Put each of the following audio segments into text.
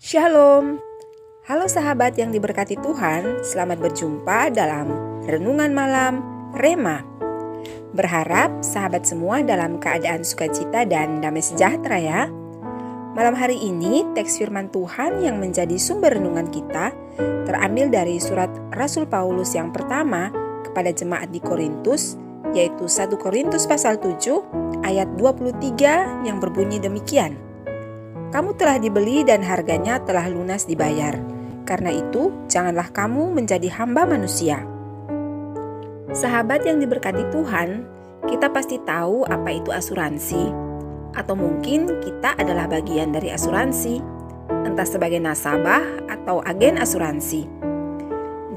Shalom. Halo sahabat yang diberkati Tuhan, selamat berjumpa dalam Renungan Malam Rema. Berharap sahabat semua dalam keadaan sukacita dan damai sejahtera ya. Malam hari ini teks firman Tuhan yang menjadi sumber renungan kita terambil dari surat Rasul Paulus yang pertama kepada jemaat di Korintus, yaitu 1 Korintus pasal 7 ayat 23 yang berbunyi demikian. Kamu telah dibeli dan harganya telah lunas dibayar. Karena itu, janganlah kamu menjadi hamba manusia. Sahabat yang diberkati Tuhan, kita pasti tahu apa itu asuransi. Atau mungkin kita adalah bagian dari asuransi, entah sebagai nasabah atau agen asuransi.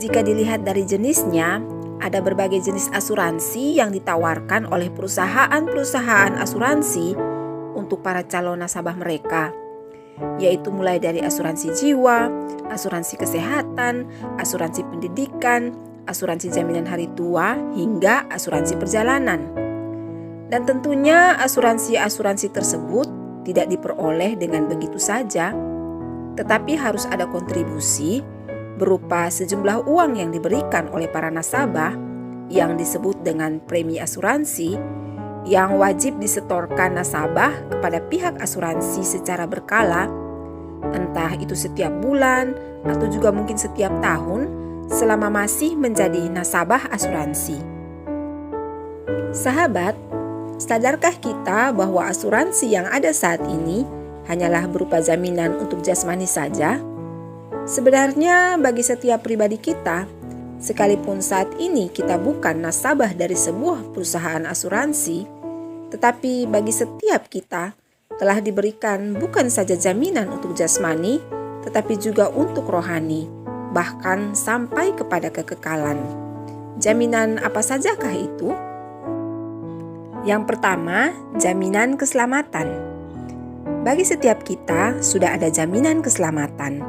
Jika dilihat dari jenisnya, ada berbagai jenis asuransi yang ditawarkan oleh perusahaan-perusahaan asuransi untuk para calon nasabah mereka, yaitu mulai dari asuransi jiwa, asuransi kesehatan, asuransi pendidikan, asuransi jaminan hari tua, hingga asuransi perjalanan. Dan tentunya asuransi-asuransi tersebut tidak diperoleh dengan begitu saja, tetapi harus ada kontribusi berupa sejumlah uang yang diberikan oleh para nasabah yang disebut dengan premi asuransi, yang wajib disetorkan nasabah kepada pihak asuransi secara berkala, entah itu setiap bulan atau juga mungkin setiap tahun selama masih menjadi nasabah asuransi. Sahabat, sadarkah kita bahwa asuransi yang ada saat ini hanyalah berupa jaminan untuk jasmani saja? Sebenarnya bagi setiap pribadi kita, sekalipun saat ini kita bukan nasabah dari sebuah perusahaan asuransi, tetapi bagi setiap kita telah diberikan bukan saja jaminan untuk jasmani, tetapi juga untuk rohani, bahkan sampai kepada kekekalan. Jaminan apa sajakah itu? Yang pertama, jaminan keselamatan. Bagi setiap kita sudah ada jaminan keselamatan,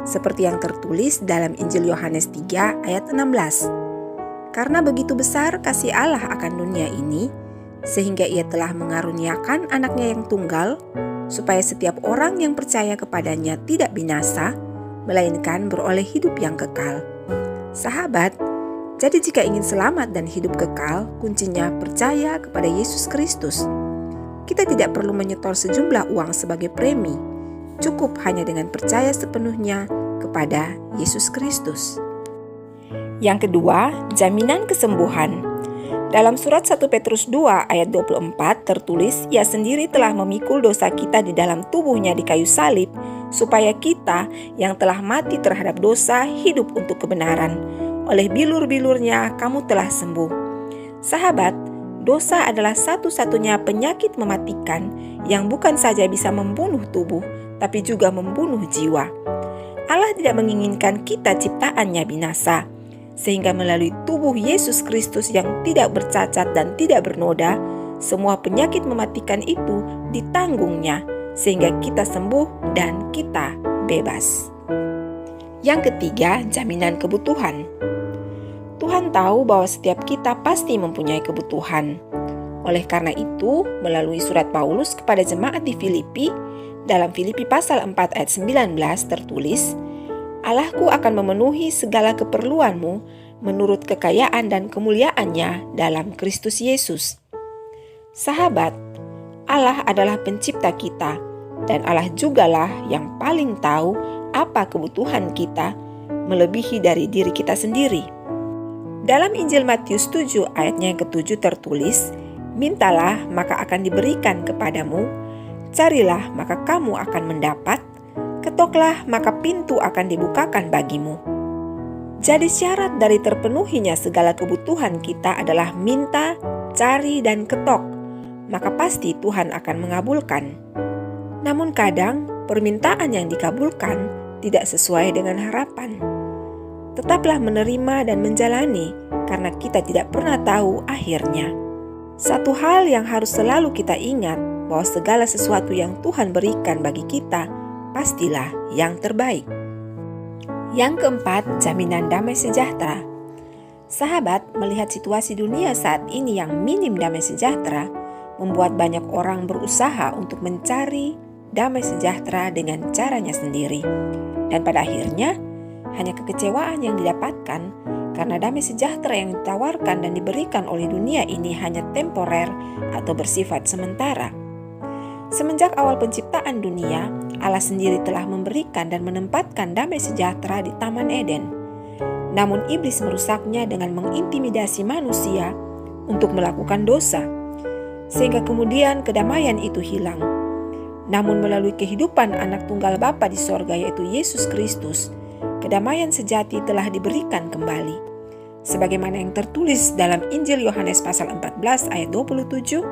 seperti yang tertulis dalam Injil Yohanes 3 ayat 16. Karena begitu besar kasih Allah akan dunia ini, sehingga ia telah mengaruniakan anaknya yang tunggal, supaya setiap orang yang percaya kepadanya tidak binasa, melainkan beroleh hidup yang kekal. Sahabat, jadi jika ingin selamat dan hidup kekal, kuncinya percaya kepada Yesus Kristus. Kita tidak perlu menyetor sejumlah uang sebagai premi, cukup hanya dengan percaya sepenuhnya kepada Yesus Kristus. Yang kedua, jaminan kesembuhan. Dalam surat 1 Petrus 2 ayat 24 tertulis, ia sendiri telah memikul dosa kita di dalam tubuhnya di kayu salib, supaya kita yang telah mati terhadap dosa hidup untuk kebenaran. Oleh bilur-bilurnya kamu telah sembuh. Sahabat, dosa adalah satu-satunya penyakit mematikan yang bukan saja bisa membunuh tubuh, tapi juga membunuh jiwa. Allah tidak menginginkan kita ciptaannya binasa, sehingga melalui tubuh Yesus Kristus yang tidak bercacat dan tidak bernoda, semua penyakit mematikan itu ditanggungnya, sehingga kita sembuh dan kita bebas. Yang ketiga, jaminan kebutuhan. Tuhan tahu bahwa setiap kita pasti mempunyai kebutuhan. Oleh karena itu, melalui surat Paulus kepada jemaat di Filipi, dalam Filipi pasal 4 ayat 19 tertulis, Allahku akan memenuhi segala keperluanmu menurut kekayaan dan kemuliaannya dalam Kristus Yesus. Sahabat, Allah adalah pencipta kita, dan Allah jugalah yang paling tahu apa kebutuhan kita, melebihi dari diri kita sendiri. Dalam Injil Matius 7 ayatnya yang ke-7 tertulis, mintalah maka akan diberikan kepadamu, carilah maka kamu akan mendapat, ketoklah maka pintu akan dibukakan bagimu. Jadi syarat dari terpenuhinya segala kebutuhan kita adalah minta, cari, dan ketok, maka pasti Tuhan akan mengabulkan. Namun kadang permintaan yang dikabulkan tidak sesuai dengan harapan. Tetaplah menerima dan menjalani, karena kita tidak pernah tahu akhirnya. Satu hal yang harus selalu kita ingat, bahwa segala sesuatu yang Tuhan berikan bagi kita pastilah yang terbaik. Yang keempat, jaminan damai sejahtera. Sahabat, melihat situasi dunia saat ini yang minim damai sejahtera, membuat banyak orang berusaha untuk mencari damai sejahtera dengan caranya sendiri. Dan pada akhirnya, hanya kekecewaan yang didapatkan karena damai sejahtera yang ditawarkan dan diberikan oleh dunia ini hanya temporer atau bersifat sementara. Semenjak awal penciptaan dunia, Allah sendiri telah memberikan dan menempatkan damai sejahtera di Taman Eden. Namun iblis merusaknya dengan mengintimidasi manusia untuk melakukan dosa, sehingga kemudian kedamaian itu hilang. Namun melalui kehidupan anak tunggal Bapa di sorga yaitu Yesus Kristus, kedamaian sejati telah diberikan kembali. Sebagaimana yang tertulis dalam Injil Yohanes pasal 14 ayat 27,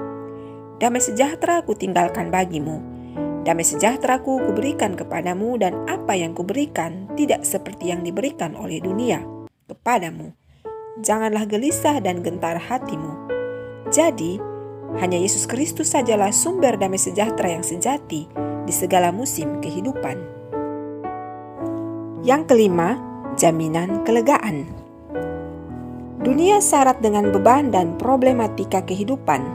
"Damai sejahtera kutinggalkan bagimu, damai sejahtera kuberikan kepadamu, dan apa yang kuberikan tidak seperti yang diberikan oleh dunia kepadamu. Janganlah gelisah dan gentar hatimu." Jadi, hanya Yesus Kristus sajalah sumber damai sejahtera yang sejati di segala musim kehidupan. Yang kelima, jaminan kelegaan. Dunia syarat dengan beban dan problematika kehidupan.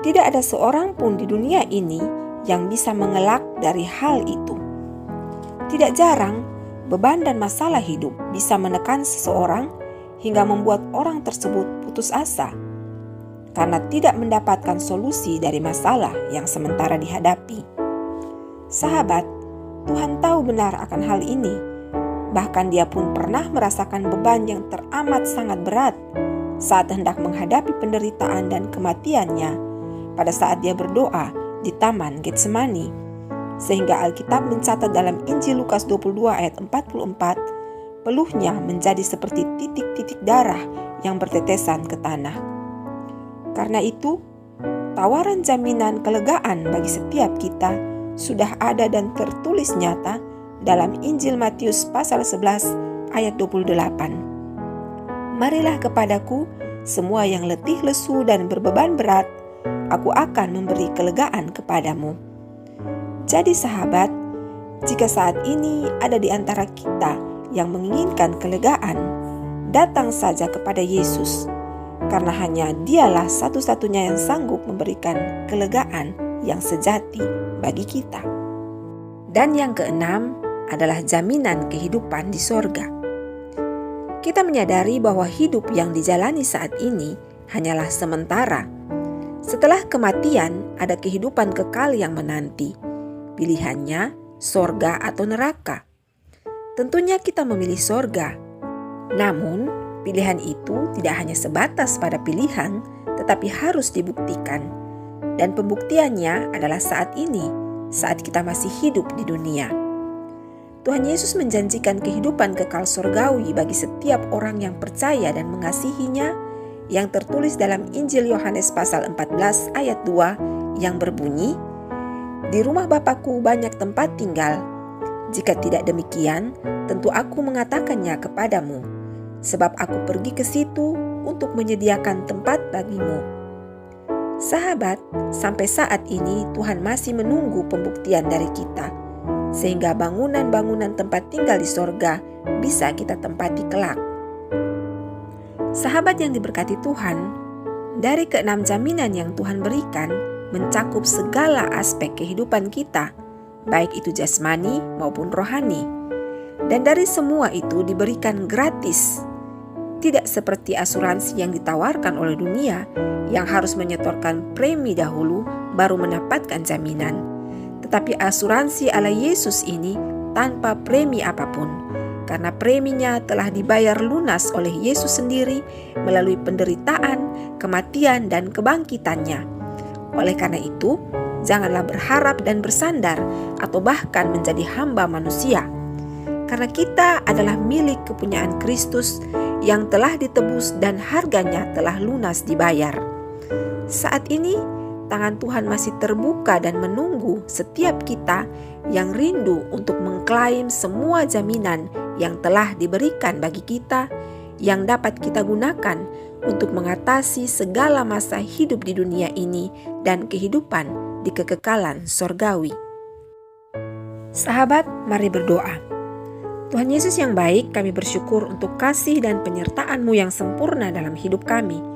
Tidak ada seorang pun di dunia ini yang bisa mengelak dari hal itu. Tidak jarang, beban dan masalah hidup bisa menekan seseorang hingga membuat orang tersebut putus asa karena tidak mendapatkan solusi dari masalah yang sementara dihadapi. Sahabat, Tuhan tahu benar akan hal ini. Bahkan Dia pun pernah merasakan beban yang teramat sangat berat saat hendak menghadapi penderitaan dan kematiannya pada saat Dia berdoa di Taman Getsemani, sehingga Alkitab mencatat dalam Injil Lukas 22 ayat 44, peluhnya menjadi seperti titik-titik darah yang bertetesan ke tanah. Karena itu, tawaran jaminan kelegaan bagi setiap kita sudah ada dan tertulis nyata dalam Injil Matius pasal 11 ayat 28. "Marilah kepadaku semua yang letih lesu dan berbeban berat, aku akan memberi kelegaan kepadamu." Jadi sahabat, jika saat ini ada di antara kita yang menginginkan kelegaan, datang saja kepada Yesus, karena hanya Dialah satu-satunya yang sanggup memberikan kelegaan yang sejati bagi kita. Dan yang keenam adalah jaminan kehidupan di sorga. Kita menyadari bahwa hidup yang dijalani saat ini hanyalah sementara. Setelah kematian, ada kehidupan kekal yang menanti. Pilihannya, sorga atau neraka. Tentunya kita memilih sorga. Namun, pilihan itu tidak hanya sebatas pada pilihan, tetapi harus dibuktikan. Dan pembuktiannya adalah saat ini, saat kita masih hidup di dunia. Tuhan Yesus menjanjikan kehidupan kekal sorgawi bagi setiap orang yang percaya dan mengasihinya, yang tertulis dalam Injil Yohanes pasal 14 ayat 2 yang berbunyi, "Di rumah Bapakku banyak tempat tinggal. Jika tidak demikian, tentu aku mengatakannya kepadamu, sebab aku pergi ke situ untuk menyediakan tempat bagimu." Sahabat, sampai saat ini Tuhan masih menunggu pembuktian dari kita, sehingga bangunan-bangunan tempat tinggal di sorga bisa kita tempati kelak. Sahabat yang diberkati Tuhan, dari keenam jaminan yang Tuhan berikan mencakup segala aspek kehidupan kita, baik itu jasmani maupun rohani. Dan dari semua itu diberikan gratis. Tidak seperti asuransi yang ditawarkan oleh dunia yang harus menyetorkan premi dahulu baru mendapatkan jaminan. Tetapi asuransi ala Yesus ini tanpa premi apapun, karena preminya telah dibayar lunas oleh Yesus sendiri melalui penderitaan, kematian, dan kebangkitannya. Oleh karena itu, janganlah berharap dan bersandar atau bahkan menjadi hamba manusia, karena kita adalah milik kepunyaan Kristus yang telah ditebus dan harganya telah lunas dibayar. Saat ini, tangan Tuhan masih terbuka dan menunggu setiap kita yang rindu untuk mengklaim semua jaminan yang telah diberikan bagi kita, yang dapat kita gunakan untuk mengatasi segala masa hidup di dunia ini dan kehidupan di kekekalan sorgawi. Sahabat, mari berdoa. Tuhan Yesus yang baik, kami bersyukur untuk kasih dan penyertaan-Mu yang sempurna dalam hidup kami.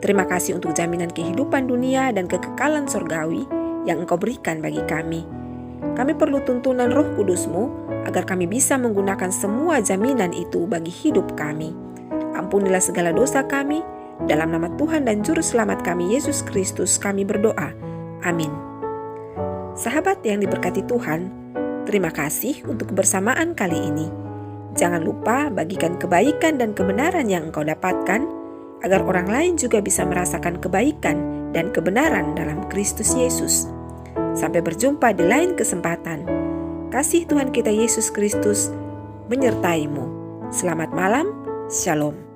Terima kasih untuk jaminan kehidupan dunia dan kekekalan sorgawi yang Engkau berikan bagi kami. Kami perlu tuntunan Roh Kudus-Mu agar kami bisa menggunakan semua jaminan itu bagi hidup kami. Ampunilah segala dosa kami, dalam nama Tuhan dan Juru Selamat kami, Yesus Kristus, kami berdoa. Amin. Sahabat yang diberkati Tuhan, terima kasih untuk kebersamaan kali ini. Jangan lupa bagikan kebaikan dan kebenaran yang engkau dapatkan, agar orang lain juga bisa merasakan kebaikan dan kebenaran dalam Kristus Yesus. Sampai berjumpa di lain kesempatan. Kasih Tuhan kita Yesus Kristus menyertai-mu. Selamat malam, Shalom.